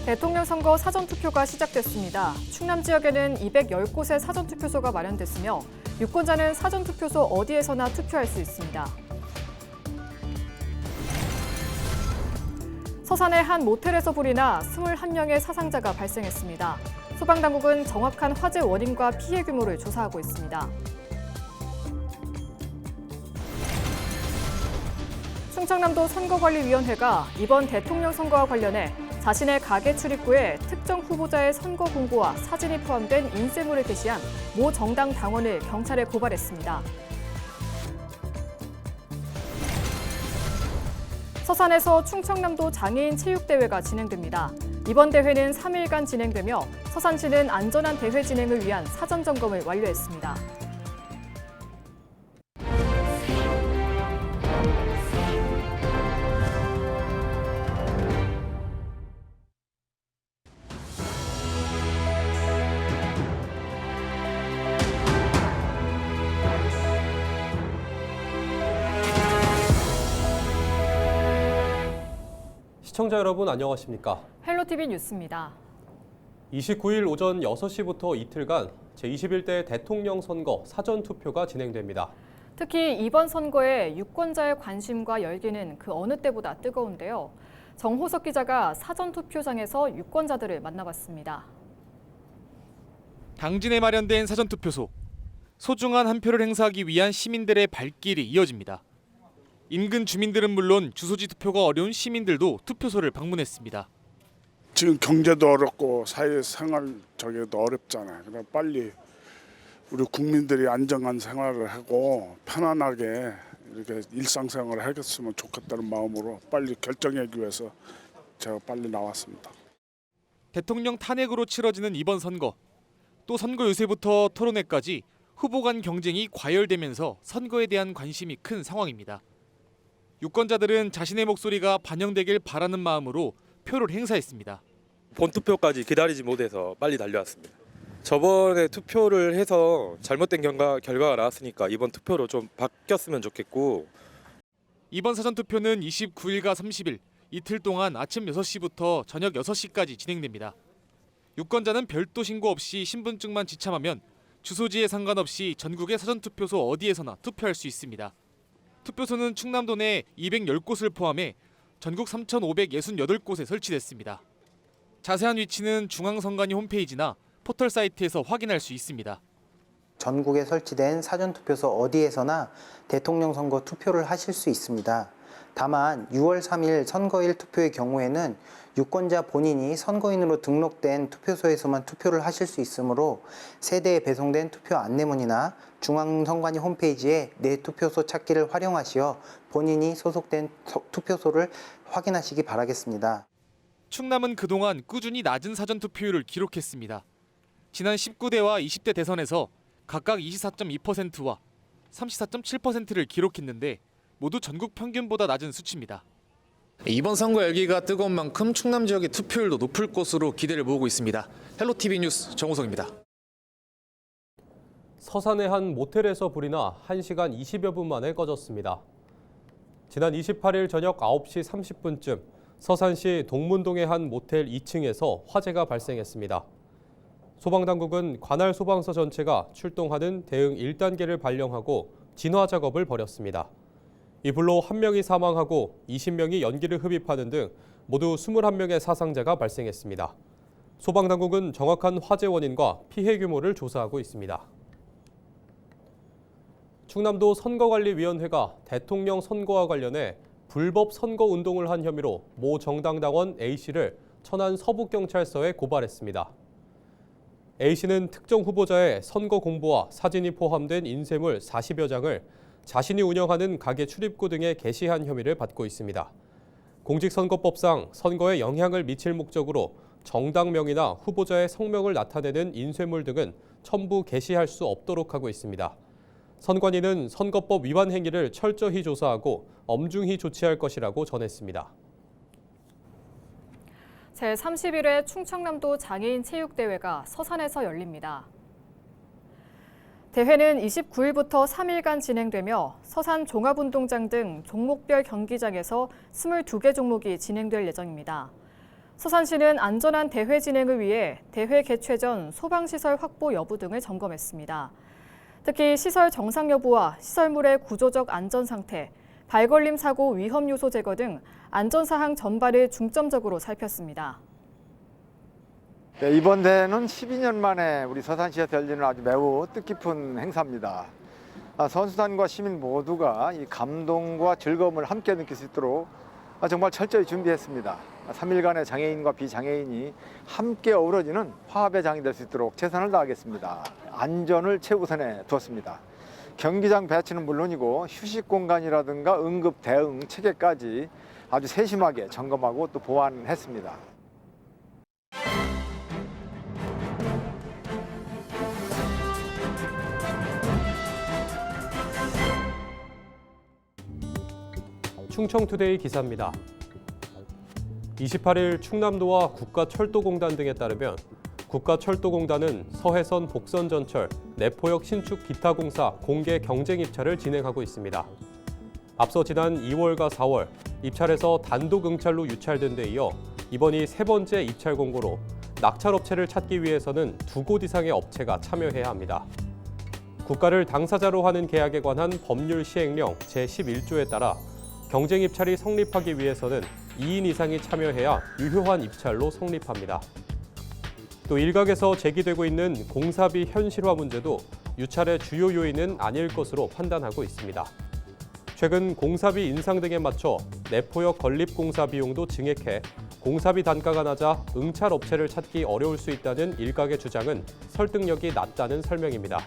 대통령 선거 사전투표가 시작됐습니다. 충남 지역에는 210곳의 사전투표소가 마련됐으며 유권자는 사전투표소 어디에서나 투표할 수 있습니다. 서산의 한 모텔에서 불이 나 21명의 사상자가 발생했습니다. 소방당국은 정확한 화재 원인과 피해 규모를 조사하고 있습니다. 충청남도 선거관리위원회가 이번 대통령 선거와 관련해 자신의 가게 출입구에 특정 후보자의 선거 공보와 사진이 포함된 인쇄물을 게시한 모 정당 당원을 경찰에 고발했습니다. 서산에서 충청남도 장애인 체육대회가 진행됩니다. 이번 대회는 3일간 진행되며 서산시는 안전한 대회 진행을 위한 사전 점검을 완료했습니다. 시청자 여러분 안녕하십니까? 헬로티비 뉴스입니다. 29일 오전 6시부터 이틀간 제21대 대통령 선거 사전투표가 진행됩니다. 특히 이번 선거에 유권자의 관심과 열기는 그 어느 때보다 뜨거운데요. 정호석 기자가 사전투표장에서 유권자들을 만나봤습니다. 당진에 마련된 사전투표소. 소중한 한 표를 행사하기 위한 시민들의 발길이 이어집니다. 인근 주민들은 물론 주소지 투표가 어려운 시민들도 투표소를 방문했습니다. 지금 경제도 어렵고 사회생활 저기도 어렵잖아요. 그래서 빨리 우리 국민들이 안정한 생활을 하고 편안하게 이렇게 일상생활을 하겠으면 좋겠다는 마음으로 빨리 결정하기 위해서 제가 빨리 나왔습니다. 대통령 탄핵으로 치러지는 이번 선거. 또 선거 유세부터 토론회까지 후보 간 경쟁이 과열되면서 선거에 대한 관심이 큰 상황입니다. 유권자들은 자신의 목소리가 반영되길 바라는 마음으로 표를 행사했습니다. 본투표까지 기다리지 못해서 빨리 달려왔습니다. 저번에 투표를 해서 잘못된 결과가 나왔으니까 이번 투표로 좀 바뀌었으면 좋겠고. 이번 사전투표는 29일과 30일 이틀 동안 아침 6시부터 저녁 6시까지 진행됩니다. 유권자는 별도 신고 없이 신분증만 지참하면 주소지에 상관없이 전국의 사전투표소 어디에서나 투표할 수 있습니다. 투표소는 충남도 내 210곳을 포함해 전국 3,568곳에 설치됐습니다. 자세한 위치는 중앙선관위 홈페이지나 포털 사이트에서 확인할 수 있습니다. 전국에 설치된 사전투표소 어디에서나 대통령 선거 투표를 하실 수 있습니다. 다만 6월 3일 선거일 투표의 경우에는 유권자 본인이 선거인으로 등록된 투표소에서만 투표를 하실 수 있으므로 세대에 배송된 투표 안내문이나 중앙선관위 홈페이지에 내 투표소 찾기를 활용하시어 본인이 소속된 투표소를 확인하시기 바라겠습니다. 충남은 그동안 꾸준히 낮은 사전투표율을 기록했습니다. 지난 19대와 20대 대선에서 각각 24.2%와 34.7%를 기록했는데 모두 전국 평균보다 낮은 수치입니다. 이번 선거 열기가 뜨거운 만큼 충남 지역의 투표율도 높을 것으로 기대를 모으고 있습니다. 헬로티비 뉴스 정호석입니다. 서산의 한 모텔에서 불이 나 1시간 20여 분 만에 꺼졌습니다. 지난 28일 저녁 9시 30분쯤 서산시 동문동의 한 모텔 2층에서 화재가 발생했습니다. 소방당국은 관할 소방서 전체가 출동하는 대응 1단계를 발령하고 진화 작업을 벌였습니다. 이 불로 1명이 사망하고 20명이 연기를 흡입하는 등 모두 21명의 사상자가 발생했습니다. 소방당국은 정확한 화재 원인과 피해 규모를 조사하고 있습니다. 충남도 선거관리위원회가 대통령 선거와 관련해 불법 선거 운동을 한 혐의로 모 정당 당원 A씨를 천안 서북경찰서에 고발했습니다. A씨는 특정 후보자의 선거 공보와 사진이 포함된 인쇄물 40여 장을 자신이 운영하는 가게 출입구 등에 게시한 혐의를 받고 있습니다. 공직선거법상 선거에 영향을 미칠 목적으로 정당명이나 후보자의 성명을 나타내는 인쇄물 등은 첨부 게시할 수 없도록 하고 있습니다. 선관위는 선거법 위반 행위를 철저히 조사하고 엄중히 조치할 것이라고 전했습니다. 제31회 충청남도 장애인 체육대회가 서산에서 열립니다. 대회는 29일부터 3일간 진행되며 서산 종합운동장 등 종목별 경기장에서 22개 종목이 진행될 예정입니다. 서산시는 안전한 대회 진행을 위해 대회 개최 전 소방시설 확보 여부 등을 점검했습니다. 특히 시설 정상 여부와 시설물의 구조적 안전 상태, 발걸림 사고 위험 요소 제거 등 안전사항 전반을 중점적으로 살폈습니다. 네, 이번 대회는 12년 만에 우리 서산시에서 열리는 아주 매우 뜻깊은 행사입니다. 선수단과 시민 모두가 이 감동과 즐거움을 함께 느낄 수 있도록 정말 철저히 준비했습니다. 3일간의 장애인과 비장애인이 함께 어우러지는 화합의 장이 될 수 있도록 최선을 다하겠습니다. 안전을 최우선에 두었습니다. 경기장 배치는 물론이고 휴식 공간이라든가 응급 대응 체계까지 아주 세심하게 점검하고 또 보완했습니다. 충청투데이 기사입니다. 28일 충남도와 국가철도공단 등에 따르면 국가철도공단은 서해선 복선전철 내포역 신축 기타 공사 공개 경쟁 입찰을 진행하고 있습니다. 앞서 지난 2월과 4월 입찰에서 단독 응찰로 유찰된 데 이어 이번이 세 번째 입찰 공고로 낙찰업체를 찾기 위해서는 2곳 이상의 업체가 참여해야 합니다. 국가를 당사자로 하는 계약에 관한 법률 시행령 제11조에 따라 경쟁 입찰이 성립하기 위해서는 2인 이상이 참여해야 유효한 입찰로 성립합니다. 또 일각에서 제기되고 있는 공사비 현실화 문제도 유찰의 주요 요인은 아닐 것으로 판단하고 있습니다. 최근 공사비 인상 등에 맞춰 내포역 건립 공사 비용도 증액해 공사비 단가가 낮아 응찰 업체를 찾기 어려울 수 있다는 일각의 주장은 설득력이 낮다는 설명입니다.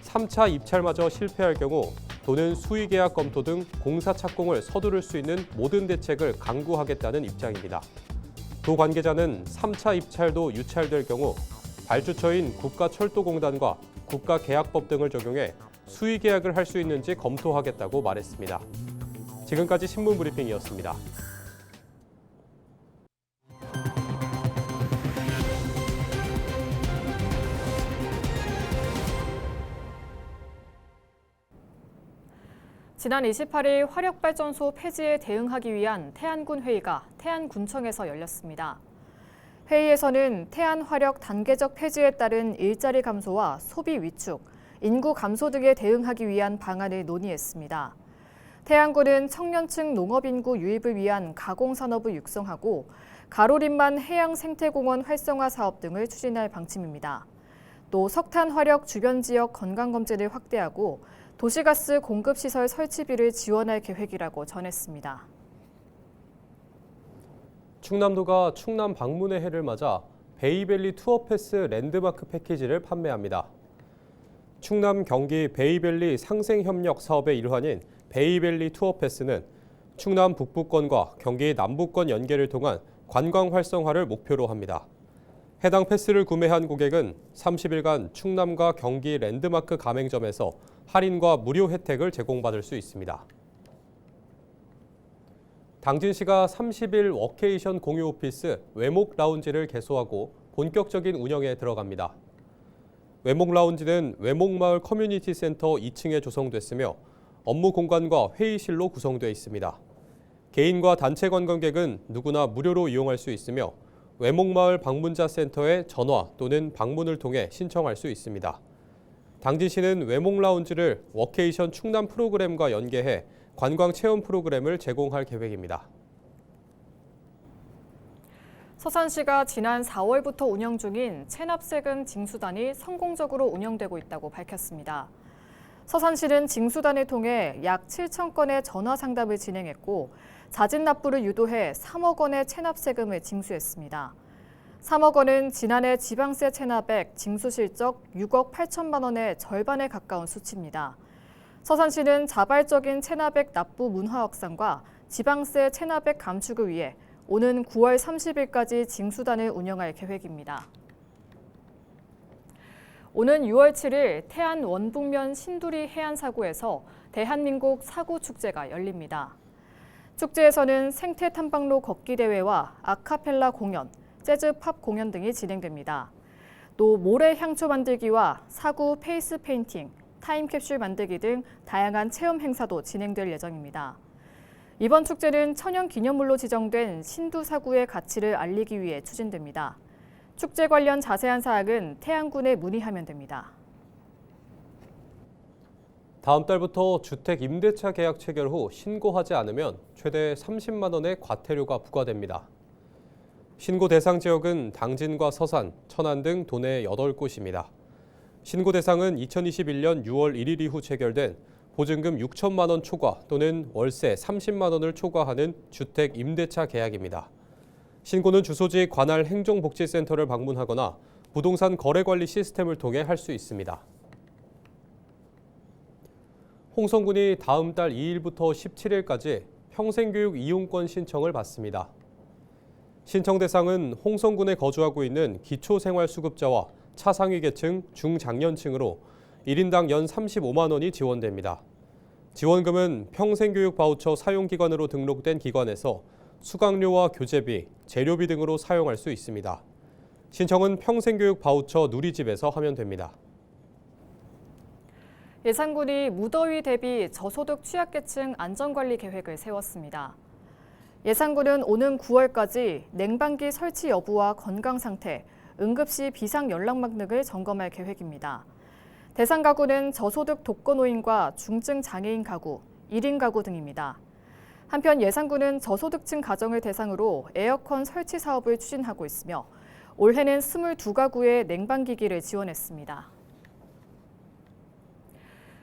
3차 입찰마저 실패할 경우 도는 수의계약 검토 등 공사 착공을 서두를 수 있는 모든 대책을 강구하겠다는 입장입니다. 도 관계자는 3차 입찰도 유찰될 경우 발주처인 국가철도공단과 국가계약법 등을 적용해 수의계약을 할 수 있는지 검토하겠다고 말했습니다. 지금까지 신문브리핑이었습니다. 지난 28일 화력발전소 폐지에 대응하기 위한 태안군 회의가 태안군청에서 열렸습니다. 회의에서는 태안화력 단계적 폐지에 따른 일자리 감소와 소비 위축, 인구 감소 등에 대응하기 위한 방안을 논의했습니다. 태안군은 청년층 농업인구 유입을 위한 가공산업을 육성하고 가로림만 해양생태공원 활성화 사업 등을 추진할 방침입니다. 또 석탄화력 주변 지역 건강검진을 확대하고 도시가스 공급시설 설치비를 지원할 계획이라고 전했습니다. 충남도가 충남 방문의 해를 맞아 베이밸리 투어패스 랜드마크 패키지를 판매합니다. 충남 경기 베이밸리 상생협력 사업의 일환인 베이밸리 투어패스는 충남 북부권과 경기 남부권 연계를 통한 관광 활성화를 목표로 합니다. 해당 패스를 구매한 고객은 30일간 충남과 경기 랜드마크 가맹점에서 할인과 무료 혜택을 제공받을 수 있습니다. 당진시가 30일 워케이션 공유 오피스 외목 라운지를 개소하고 본격적인 운영에 들어갑니다. 외목 라운지는 외목마을 커뮤니티 센터 2층에 조성됐으며 업무 공간과 회의실로 구성되어 있습니다. 개인과 단체 관광객은 누구나 무료로 이용할 수 있으며 외목마을 방문자 센터에 전화 또는 방문을 통해 신청할 수 있습니다. 당진시는 외목 라운지를 워케이션 충남 프로그램과 연계해 관광 체험 프로그램을 제공할 계획입니다. 서산시가 지난 4월부터 운영 중인 체납세금 징수단이 성공적으로 운영되고 있다고 밝혔습니다. 서산시는 징수단을 통해 약 7천 건의 전화 상담을 진행했고 자진 납부를 유도해 3억 원의 체납세금을 징수했습니다. 3억 원은 지난해 지방세 체납액 징수 실적 6억 8천만 원의 절반에 가까운 수치입니다. 서산시는 자발적인 체납액 납부 문화 확산과 지방세 체납액 감축을 위해 오는 9월 30일까지 징수단을 운영할 계획입니다. 오는 6월 7일 태안 원북면 신두리 해안사구에서 대한민국 사구축제가 열립니다. 축제에서는 생태 탐방로 걷기 대회와 아카펠라 공연, 재즈 팝 공연 등이 진행됩니다. 또 모래 향초 만들기와 사구 페이스 페인팅, 타임캡슐 만들기 등 다양한 체험 행사도 진행될 예정입니다. 이번 축제는 천연기념물로 지정된 신두사구의 가치를 알리기 위해 추진됩니다. 축제 관련 자세한 사항은 태안군에 문의하면 됩니다. 다음 달부터 주택 임대차 계약 체결 후 신고하지 않으면 최대 30만 원의 과태료가 부과됩니다. 신고 대상 지역은 당진과 서산, 천안 등 도내 8곳입니다. 신고 대상은 2021년 6월 1일 이후 체결된 보증금 6천만 원 초과 또는 월세 30만 원을 초과하는 주택 임대차 계약입니다. 신고는 주소지 관할 행정복지센터를 방문하거나 부동산 거래관리 시스템을 통해 할 수 있습니다. 홍성군이 다음 달 2일부터 17일까지 평생교육 이용권 신청을 받습니다. 신청 대상은 홍성군에 거주하고 있는 기초생활수급자와 차상위 계층, 중장년층으로 1인당 연 35만 원이 지원됩니다. 지원금은 평생교육 바우처 사용기관으로 등록된 기관에서 수강료와 교재비, 재료비 등으로 사용할 수 있습니다. 신청은 평생교육 바우처 누리집에서 하면 됩니다. 예산군이 무더위 대비 저소득 취약계층 안전관리 계획을 세웠습니다. 예산군은 오는 9월까지 냉방기 설치 여부와 건강 상태, 응급시 비상 연락망 등을 점검할 계획입니다. 대상 가구는 저소득 독거노인과 중증 장애인 가구, 1인 가구 등입니다. 한편 예산군은 저소득층 가정을 대상으로 에어컨 설치 사업을 추진하고 있으며 올해는 22가구의 냉방기기를 지원했습니다.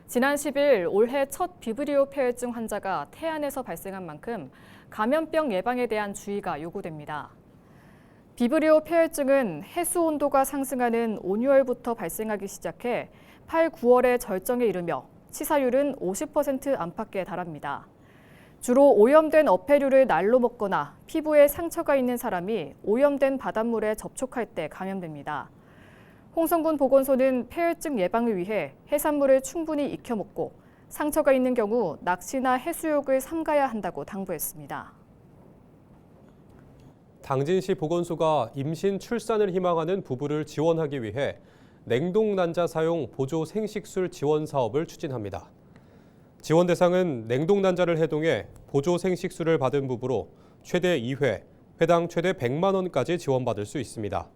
지난 10일 올해 첫 비브리오 폐혈증 환자가 태안에서 발생한 만큼 감염병 예방에 대한 주의가 요구됩니다. 비브리오 폐혈증은 해수 온도가 상승하는 온유월부터 발생하기 시작해 8, 9월에 절정에 이르며 치사율은 50% 안팎에 달합니다. 주로 오염된 어패류를 날로 먹거나 피부에 상처가 있는 사람이 오염된 바닷물에 접촉할 때 감염됩니다. 홍성군 보건소는 폐혈증 예방을 위해 해산물을 충분히 익혀 먹고 상처가 있는 경우 낚시나 해수욕을 삼가야 한다고 당부했습니다. 당진시 보건소가 임신 출산을 희망하는 부부를 지원하기 위해 냉동난자 사용 보조 생식술 지원 사업을 추진합니다. 지원 대상은 냉동난자를 해동해 보조 생식술을 받은 부부로 최대 2회, 회당 최대 100만 원까지 지원받을 수 있습니다.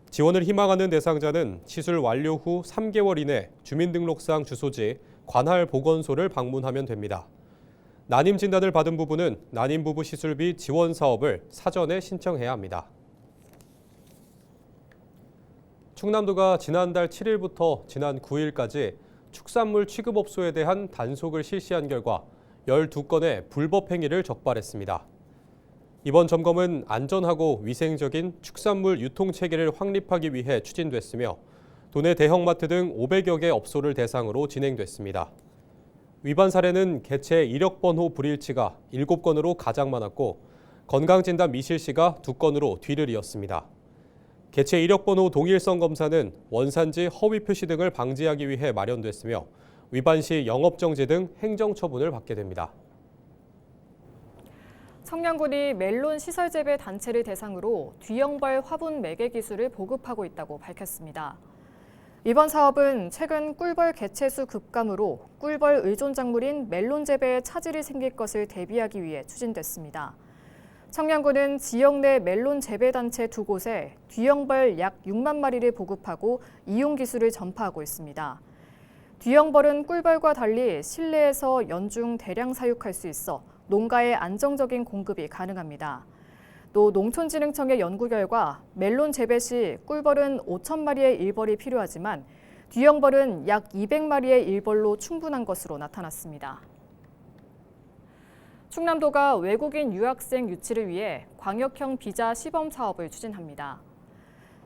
지원을 희망하는 대상자는 시술 완료 후 3개월 이내 주민등록상 주소지 관할 보건소를 방문하면 됩니다. 난임 진단을 받은 부부는 난임 부부 시술비 지원 사업을 사전에 신청해야 합니다. 충남도가 지난달 7일부터 지난 9일까지 축산물 취급업소에 대한 단속을 실시한 결과 12건의 불법 행위를 적발했습니다. 이번 점검은 안전하고 위생적인 축산물 유통 체계를 확립하기 위해 추진됐으며 도내 대형마트 등 500여 개 업소를 대상으로 진행됐습니다. 위반 사례는 개체 이력번호 불일치가 7건으로 가장 많았고 건강진단 미실시가 2건으로 뒤를 이었습니다. 개체 이력번호 동일성 검사는 원산지 허위 표시 등을 방지하기 위해 마련됐으며 위반 시 영업정지 등 행정처분을 받게 됩니다. 청량군이 멜론 시설 재배 단체를 대상으로 뒤형벌 화분 매개 기술을 보급하고 있다고 밝혔습니다. 이번 사업은 최근 꿀벌 개체수 급감으로 꿀벌 의존 작물인 멜론 재배에 차질이 생길 것을 대비하기 위해 추진됐습니다. 청량군은 지역 내 멜론 재배 단체 2곳에 뒤형벌 약 6만 마리를 보급하고 이용 기술을 전파하고 있습니다. 뒤형벌은 꿀벌과 달리 실내에서 연중 대량 사육할 수 있어 농가의 안정적인 공급이 가능합니다. 또 농촌진흥청의 연구 결과 멜론 재배 시 꿀벌은 5천 마리의 일벌이 필요하지만 뒤형벌은 약 200마리의 일벌로 충분한 것으로 나타났습니다. 충남도가 외국인 유학생 유치를 위해 광역형 비자 시범 사업을 추진합니다.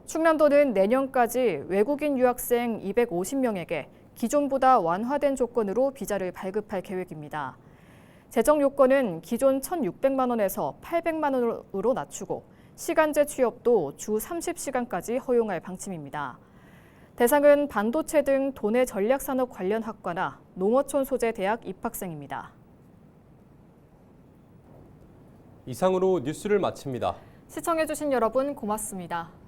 충남도는 내년까지 외국인 유학생 250명에게 기존보다 완화된 조건으로 비자를 발급할 계획입니다. 재정 요건은 기존 1,600만 원에서 800만 원으로 낮추고 시간제 취업도 주 30시간까지 허용할 방침입니다. 대상은 반도체 등 도내 전략산업 관련 학과나 농어촌 소재 대학 입학생입니다. 이상으로 뉴스를 마칩니다. 시청해주신 여러분 고맙습니다.